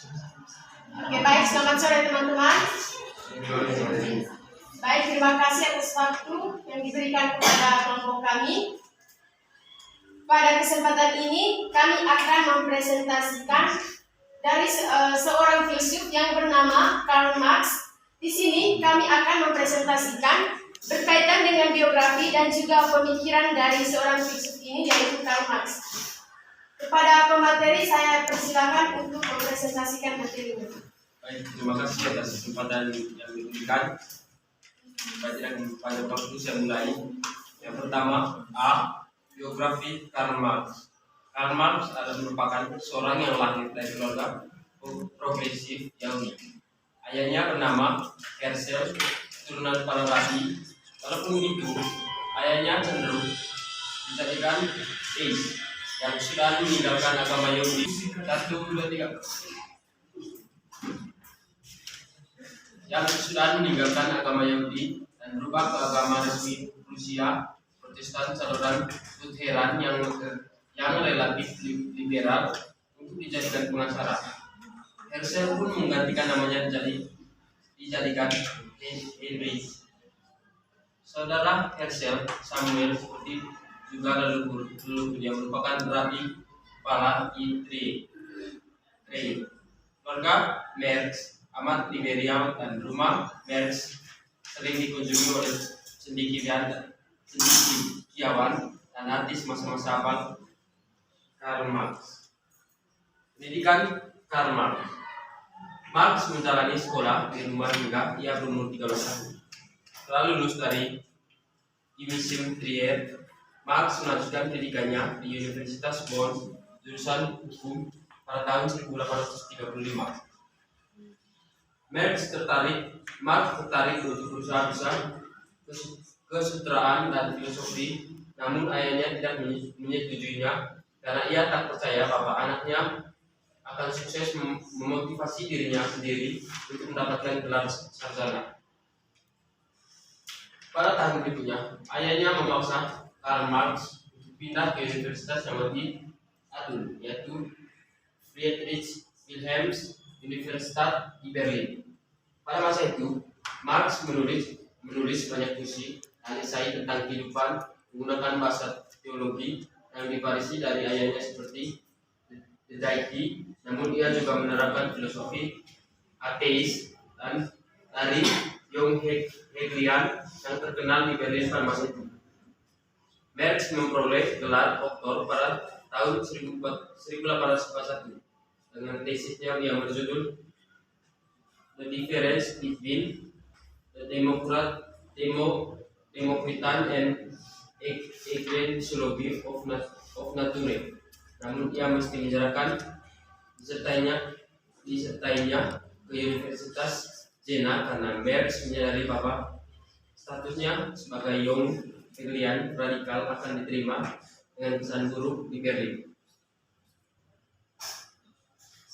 Oke, baik, selamat sore teman-teman. Baik, terima kasih atas waktu yang diberikan kepada kelompok kami. Pada kesempatan ini, kami akan mempresentasikan dari seorang filsuf yang bernama Karl Marx. Di sini kami akan mempresentasikan berkaitan dengan biografi dan juga pemikiran dari seorang filsuf ini, yaitu Karl Marx. Kepada pemateri saya persilakan untuk mempresentasikan materinya. Baik, terima kasih atas kesempatan yang diberikan. Pada waktu saya mulai. Yang pertama, A. Biografi Karl Marx. Karl Marx adalah merupakan seorang yang lahir dari keluarga progresif Yahudi. Ayahnya bernama Herschel, keturunan para rabi. Walaupun begitu, ayahnya cenderung dijadikan ateis yang sudah meninggalkan agama Yahudi. 1, 2, 3. Yang sudah meninggalkan agama Yahudi dan berubah ke agama resmi Rusia Protestan saluran Lutheran yang relatif liberal untuk dijadikan pengacara. Herschel pun menggantikan namanya dijadikan Heinrich. Saudara Herschel, Samuel, seperti juga leluhur yang merupakan rabi kepala Trey. Keluarga Marx amat liberal dan rumah Marx sering dikunjungi oleh cendekiawan dan artis masa-masa awal Karl Marx. Pendidikan Karl Marx. Marx menjalani sekolah di rumah hingga ia berumur 13 tahun. Setelah lulus dari Gymnasium Trier, Marx melanjutkan pendidikannya di Universitas Bonn, jurusan hukum pada tahun 1835. Marx tertarik untuk berusaha besar kesutraan dan filosofi, namun ayahnya tidak menyetujuinya karena ia tak percaya bahwa anaknya akan sukses memotivasi dirinya sendiri untuk mendapatkan gelar sarjana. Pada tahun berikutnya, ayahnya memaksa Karl Marx untuk pindah ke universitas yang lebih adul, yaitu Friedrich Wilhelms Universität di Berlin. Pada masa itu, Marx menulis banyak puisi dan esai tentang kehidupan menggunakan bahasa teologi yang diwarisi dari ayahnya seperti The Deity, namun ia juga menerapkan filosofi ateis dan dari Young Hegelian yang terkenal di Berlin pada masa itu. Marx memperoleh gelar doktor pada tahun 1841 dengan tesisnya yang berjudul The Difference Between the Democratan and Ecclesiology of Nature. Namun ia mesti menyerahkan disertainya ke Universitas Jena karena Marx menyadari bahwa statusnya sebagai Young Hegelian radikal akan diterima dengan kesan buruk di Berlin.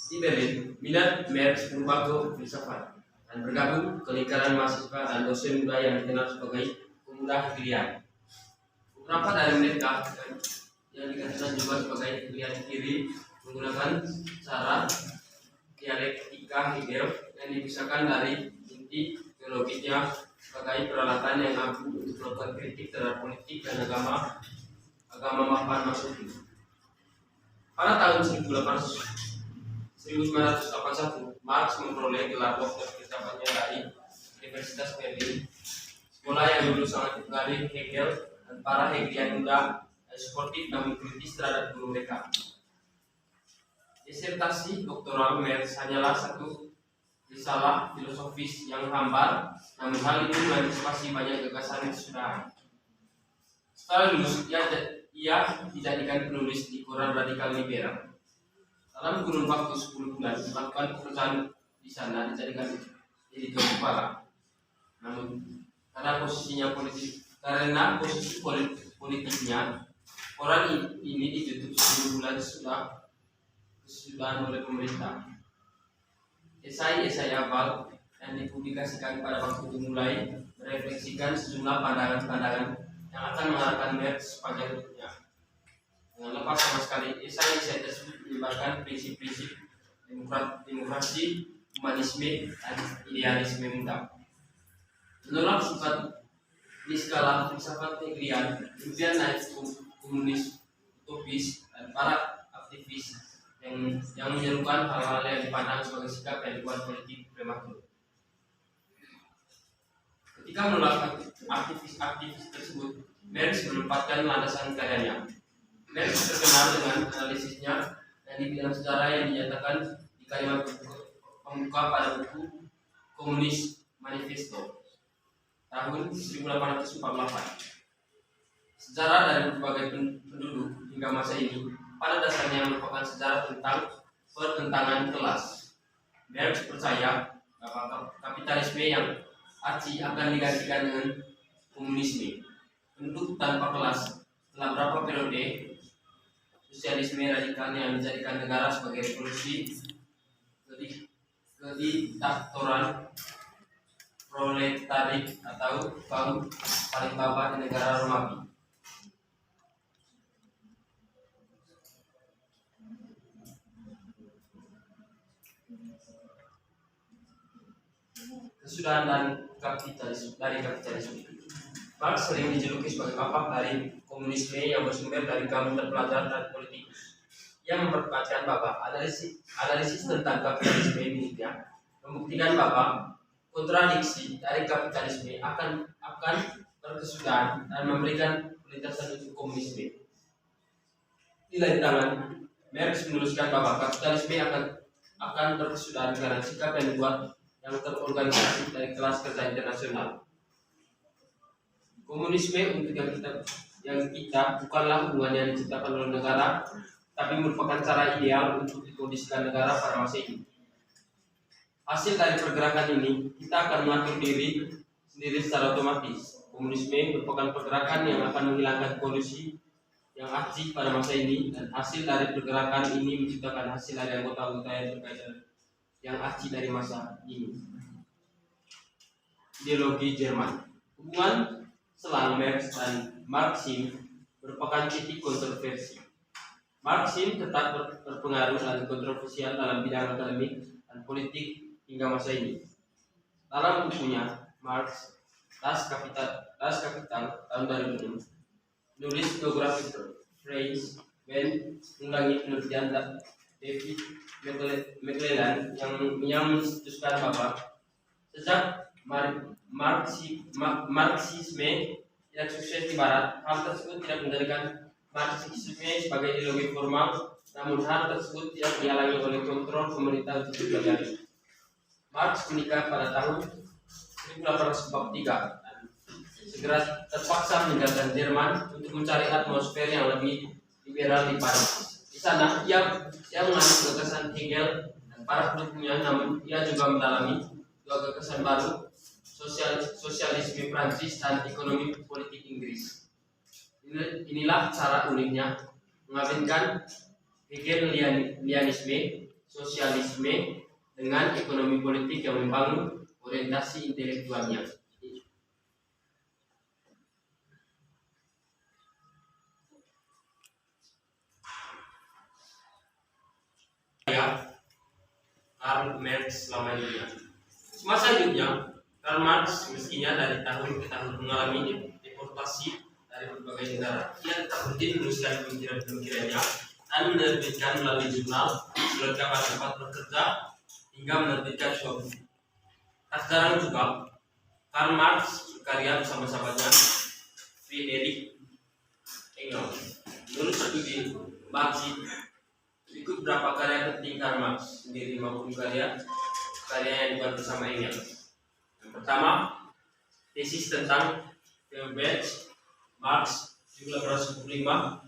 Di Berlin, minat Marx berubah ke filsafat dan bergabung ke lingkaran mahasiswa dan dosen muda yang dikenal sebagai pemuda Hegelian. Beberapa dari mereka yang dikatakan juga sebagai Hegelian kiri menggunakan cara dialektika Hegel yang dipisahkan dari inti teologisnya sebagai peralatan yang ampuh untuk melakukan kritik terhadap politik dan agama mapan Maksudi. Pada tahun 1981, Marx memperoleh gelar doktor filsafatnya dari Universitas Berlin, sekolah yang dulu sangat dipengaruhi Hegel dan para Hegelian muda yang sportif namun kritis terhadap guru mereka. Disertasi doktoral Marx hanyalah satu risalah filosofis yang hambar, namun hal itu mengantisipasi banyak gagasan kesudahan. Setelah lulus, ia dijadikan penulis di koran radikal liberal. Dalam kurun waktu 10 bulan, melakukan pekerjaan di sana dijadikan editor kepala. Namun, karena posisi politiknya, koran ini ditutup 10 bulan kesudahan oleh pemerintah. Esai-esai awal yang dipublikasikan pada waktu itu mulai merefleksikan sejumlah pandangan-pandangan yang akan mengarahkan Marx sepanjang hidupnya. Dengan lepas sama sekali, esai-esai tersebut menyebarkan prinsip-prinsip demokrasi, humanisme, dan idealisme muda. Menolak sifat di skala filsafat Hegelian, impian naif komunis utopis dan para aktivis yang menyerukan hal-hal yang dipandang sebagai sikap yang dibuat politik prematur. Ketika menolak aktivis tersebut, Marx menempatkan landasan karyanya. Marx terkenal dengan analisisnya dan di bidang sejarah yang dinyatakan di kalimat pembuka pada buku Komunis Manifesto tahun 1848. Sejarah dari berbagai penduduk hingga masa ini pada dasarnya merupakan sejarah tentang pertentangan kelas. Marx percaya bahwa kapitalisme yang aci akan digantikan dengan komunisme. Penduduk tanpa kelas setelah berapa periode sosialisme radikal yang menjadikan negara sebagai revolusi kediktatoran proletarik atau kaum paling bawah di negara Romawi. Kesudahan dan kapitalisme. Marx sering dijuluki sebagai bapak dari komunisme yang bersumber dari kaum terpelajar dan politikus. Ia memperkuatkan bahwa analisis tentang kapitalisme miliknya membuktikan bahwa kontradiksi dari kapitalisme akan berkesudahan dan memberikan lintasan untuk komunisme. Di lain tangan, Marx menuliskan bahwa kapitalisme akan berkesudahan karena sikap yang dibuat yang terorganisasi dari kelas kerja internasional. Komunisme untuk yang kita bukanlah hubungan yang diciptakan oleh negara, tapi merupakan cara ideal untuk dikondisikan negara pada masa ini. Hasil dari pergerakan ini, kita akan mengatur diri sendiri secara otomatis. Komunisme merupakan pergerakan yang akan menghilangkan kondisi yang aci pada masa ini, dan hasil dari pergerakan ini menciptakan hasil dari anggota-anggota yang terkait yang aci dari masa ini. Ideologi Jerman. Hubungan selang Marx dan Marxisme merupakan titik kontroversi. Marxisme tetap berpengaruh dan kontroversial dalam bidang akademik dan politik hingga masa ini. Dalam bukunya Marx Das Kapital tahun 2006, menulis biografi Franz Ben mengulangi penelitian David McClellan yang mencetuskan bahwa sejak Marxisme tidak sukses di Barat, hal tersebut tidak menjadikan Marxisme sebagai ideologi formal, namun hal tersebut tidak dihalangi oleh kontrol pemerintah untuk dipelajari. Marx menikah pada tahun 1843 dan segera terpaksa meninggalkan Jerman untuk mencari atmosfer yang lebih liberal di Paris. Di sana ia menganut gagasan Hegel dan para pendukungnya, namun ia juga mendalami dua gagasan baru, sosialisme Prancis dan ekonomi politik Inggris. Inilah cara uniknya mengawinkan Hegelianisme, sosialisme dengan ekonomi politik yang membangun orientasi intelektualnya. Karl Marx selama hidupnya. Semasa hidupnya, Karl Marx mestinya dari tahun ke tahun mengalami deportasi dari berbagai negara. Ia tetap rutin menuliskan pemikiran-pemikirannya dan menerbitkan melalui jurnal, surat kabar tempat bekerja, hingga menerbitkan sebuah buku. Tak jarang juga, Karl Marx berkarya bersama sahabatnya Friedrich Engels. Menurut studi Marxisme, berikut beberapa karya penting Karl Marx sendiri maupun karya yang dibuat bersama Engels. Yang pertama, tesis tentang Feuerbach Marx 1845,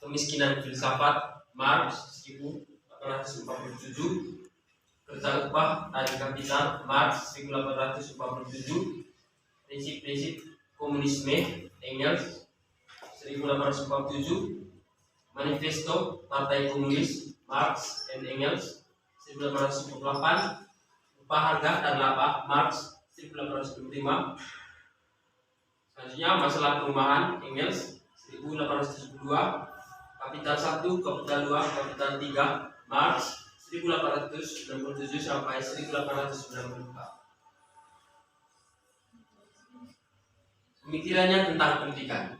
kemiskinan filsafat Marx 1847, kerja upah dan kapital Marx 1847, prinsip-prinsip komunisme Engels 1847, Manifesto Partai Komunis Marx dan Engels 1848, upah harga dan laba Marx 1825. Selanjutnya masalah perumahan Engels 1872, kapital 1, kapital 2, kapital 3 Marx 1867 sampai 1894. Pemikirannya tentang pendidikan.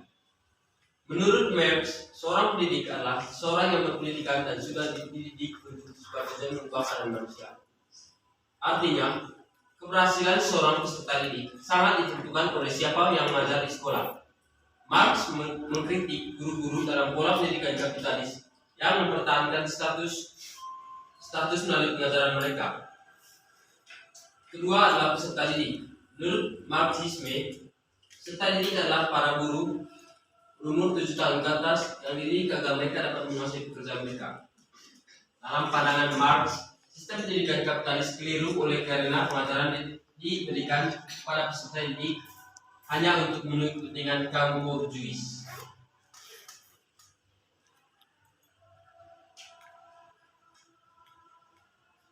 Menurut Marx, seorang pendidik adalah seorang yang berpendidikan dan sudah dididik untuk sebagai mengubah keadaan manusia. Artinya, keberhasilan seorang peserta didik sangat ditentukan oleh siapa yang mengajar di sekolah. Marx mengkritik guru-guru dalam pola pendidikan kapitalis yang mempertahankan status melalui pengajaran mereka. Kedua adalah peserta didik. Menurut Marxisme, peserta didik adalah para guru berumur 7 tahun ke atas yang dididik agar mereka dapat menguasai pekerjaan mereka. Dalam pandangan Marx, sistem pendidikan kapitalis keliru oleh karena pengajaran diberikan kepada peserta didik hanya untuk memenuhi kepentingan kaum borjuis.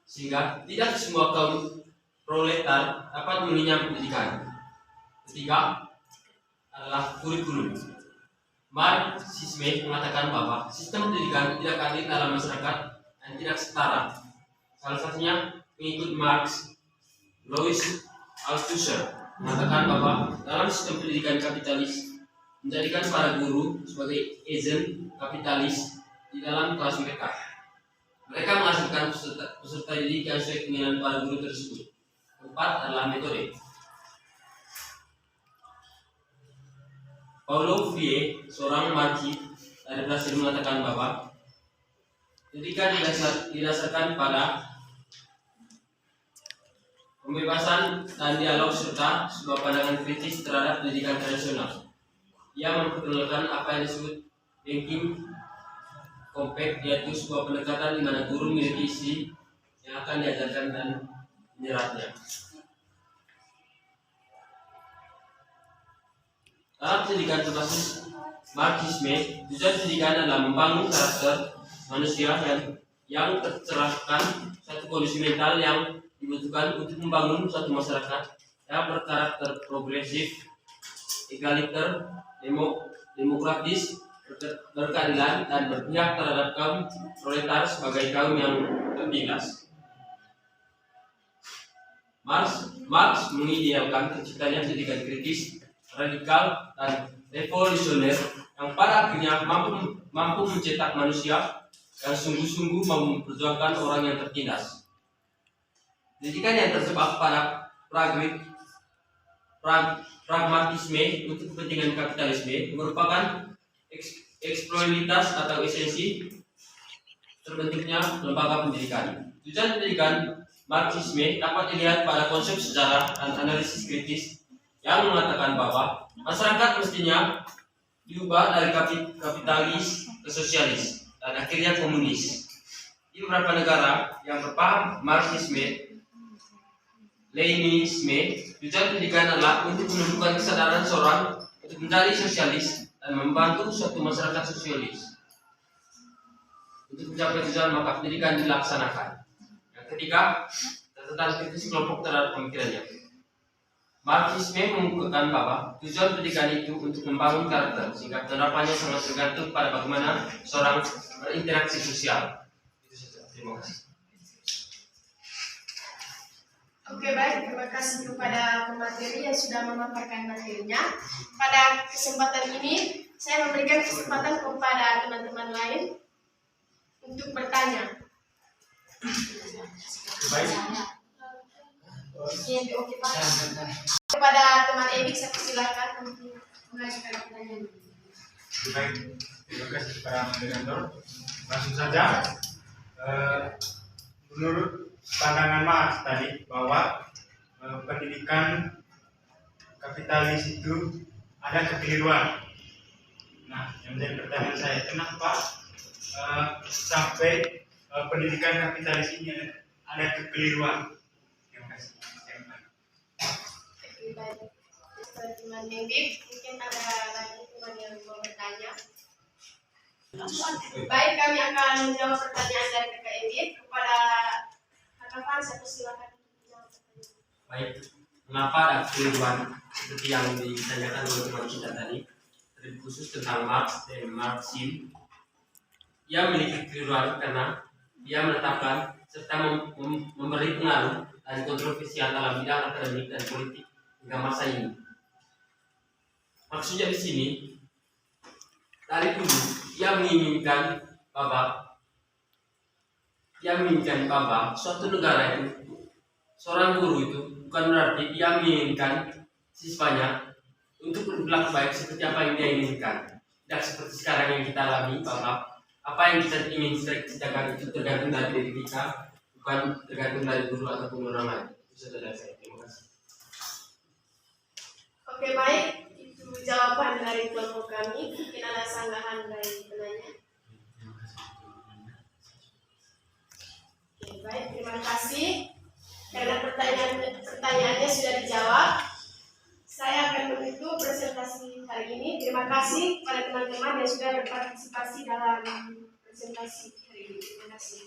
Sehingga tidak semua kaum proletar dapat mengenyam pendidikan. Ketiga adalah kurikulum. Marxisme mengatakan bahwa sistem pendidikan tidak adil dalam masyarakat dan tidak setara. Salah satunya pengikut Marx, Louis Althusser, mengatakan bahwa dalam sistem pendidikan kapitalis menjadikan para guru sebagai agen kapitalis di dalam kelas mereka. Mereka menghasilkan peserta didik yang sesuai keinginan para guru tersebut. Keempat adalah metode. Paulo Freire, seorang Marxis dari Brasil, mengatakan bahwa pendidikan didasarkan pada pembebasan dan dialog serta sebuah pandangan kritis terhadap pendidikan tradisional. Ia memperkenalkan apa yang disebut banking compact, yaitu sebuah pendekatan di mana guru memiliki isi yang akan diajarkan dan menyerapnya. Dalam pendidikan berbasis Marxisme, tujuan pendidikan adalah membangun karakter manusia yang tercerahkan, satu kondisi mental yang dibutuhkan untuk membangun suatu masyarakat yang berkarakter progresif, egaliter, demokratis, berkeadilan, dan berpihak terhadap kaum proletar sebagai kaum yang tertindas. Marx mengidealkan terciptanya pendidikan kritis, radikal, dan revolusioner yang pada akhirnya mampu mencetak manusia yang sungguh-sungguh mau memperjuangkan orang yang tertindas. Pendidikan yang terjebak pada pragmatisme untuk kepentingan kapitalisme merupakan eksploitasi atau esensi terbentuknya lembaga pendidikan. Tujuan pendidikan Marxisme dapat dilihat pada konsep sejarah dan analisis kritis yang mengatakan bahwa masyarakat mestinya diubah dari kapitalis ke sosialis dan akhirnya komunis. Di beberapa negara yang berpaham Marxisme, Leninisme, tujuan pendidikan adalah untuk menumbuhkan kesadaran seorang untuk mencari sosialis dan membantu suatu masyarakat sosialis. Untuk mencapai tujuan maka pendidikan dilaksanakan. Yang ketiga, catatan kritis kelompok terhadap pemikirannya. Marxisme mengukuhkan bahwa tujuan pendidikan itu untuk membangun karakter, sehingga penerapannya sangat tergantung pada bagaimana seorang berinteraksi sosial. Itu saja. Terima kasih. Oke, baik, terima kasih kepada pemateri yang sudah memaparkan materinya. Pada kesempatan ini, saya memberikan kesempatan kepada teman-teman lain untuk bertanya. Baik. Oke, Pak. Kepada teman Edik, saya persilakan untuk mengajukan pertanyaan. Baik, terima kasih kepada moderator. Langsung saja, menurut pandangan Marx tadi bahwa pendidikan kapitalis itu ada kekeliruan. Nah, yang menjadi pertanyaan saya, kenapa sampai pendidikan kapitalis ini ada kekeliruan? Terima kasih. Baik, teman Edik, mungkin ada lagi teman yang mau bertanya. Baik, kami akan menjawab pertanyaan dari Kakak Edik. Kepada Kakak Fan, saya persilakan untuk menjawab pertanyaan. Baik, mengapa ada kekeliruan seperti yang ditanyakan oleh teman kita tadi, terlebih khusus tentang Marx dan Marxisme. Ia memiliki kekeliruan karena dia menetapkan serta memberi pengaruh dan kontroversial dalam bidang akademik dan politik hingga masa ini. Maksudnya di sini, dari dulu ia menginginkan bahwa suatu negara itu, seorang guru itu bukan berarti dia menginginkan siswanya untuk berlaku baik seperti apa yang dia inginkan. Tidak seperti sekarang yang kita alami, bahwa apa yang kita ingin ciptakan itu tergantung dari diri kita, bukan tergantung dari guru ataupun orang lain. Itu saja dari saya. Terima kasih. Oke, baik. Itu jawaban dari kelompok kami. Mungkin ada sanggahan dari penanya. Oke, baik. Terima kasih. Karena pertanyaannya sudah dijawab, saya akan menutup presentasi hari ini. Terima kasih kepada teman-teman yang sudah berpartisipasi dalam presentasi hari ini. Terima kasih.